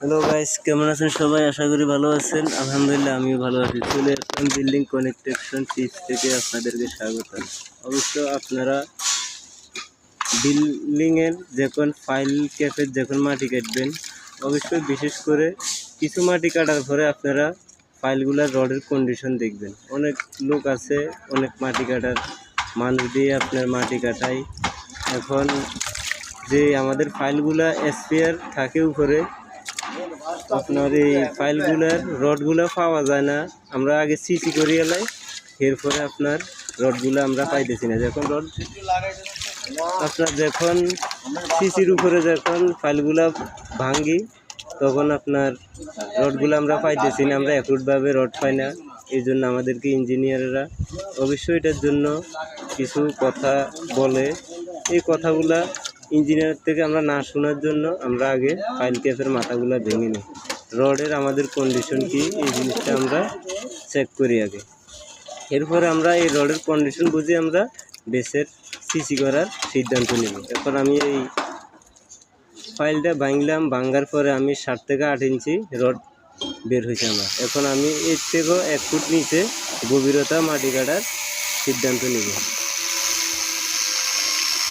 Hello guys, কেমন আছেন সবাই? আশা করি ভালো আছেন। আলহামদুলিল্লাহ আমিও ভালো আছি। চলে আসলাম বিল্ডিং কনস্ট্রাকশন টিপস থেকে আপনাদেরকে স্বাগত। অবশ্য আপনারা বিল্ডিংয়ের যখন ফাইল ক্যাপের যখন মাটি কাটবেন, অবশ্যই বিশেষ করে কিছু মাটি কাটার পরে আপনারা ফাইলগুলার রডের কন্ডিশন দেখবেন। অনেক লোক আছে অনেক মাটি কাটার মানুষ দিয়ে আপনার মাটি কাটায়। এখন যে আমাদের ফাইলগুলা স্পেয়ার থাকে উপরে, আপনার এই ফাইলগুলার রডগুলা পাওয়া যায় না। আমরা আগে সিসি করে এলাই, এরপরে আপনার রডগুলো আমরা পাইতেছি না। যখন রড আপনার যখন সিসির উপরে যখন ফাইলগুলা ভাঙ্গি, তখন আপনার রডগুলো আমরা পাইতেছি না, আমরা অ্যাকুরেটভাবে রড পাই না। এই জন্য আমাদেরকে ইঞ্জিনিয়াররা অবশ্যই এটার জন্য কিছু কথা বলে। এই কথাগুলা ইঞ্জিনিয়ার থেকে আমরা না শোনার জন্য আমরা আগে ফাইল ক্যাপের মাথাগুলো ভেঙে নিই। রডের আমাদের কন্ডিশন কি, এই জিনিসটা আমরা চেক করি আগে। এরপরে আমরা এই রডের কন্ডিশন বুঝে আমরা বেসের সিসি করার সিদ্ধান্ত নিব। এখন আমি এই ফাইলটা ভাঙলাম, ভাঙার পরে আমি 7 থেকে 8 ইঞ্চি রড বের হয়েছে আমার। এখন আমি এর থেকেও 1 ফুট নিচে গভীরতা মাটি কাটার সিদ্ধান্ত নিব।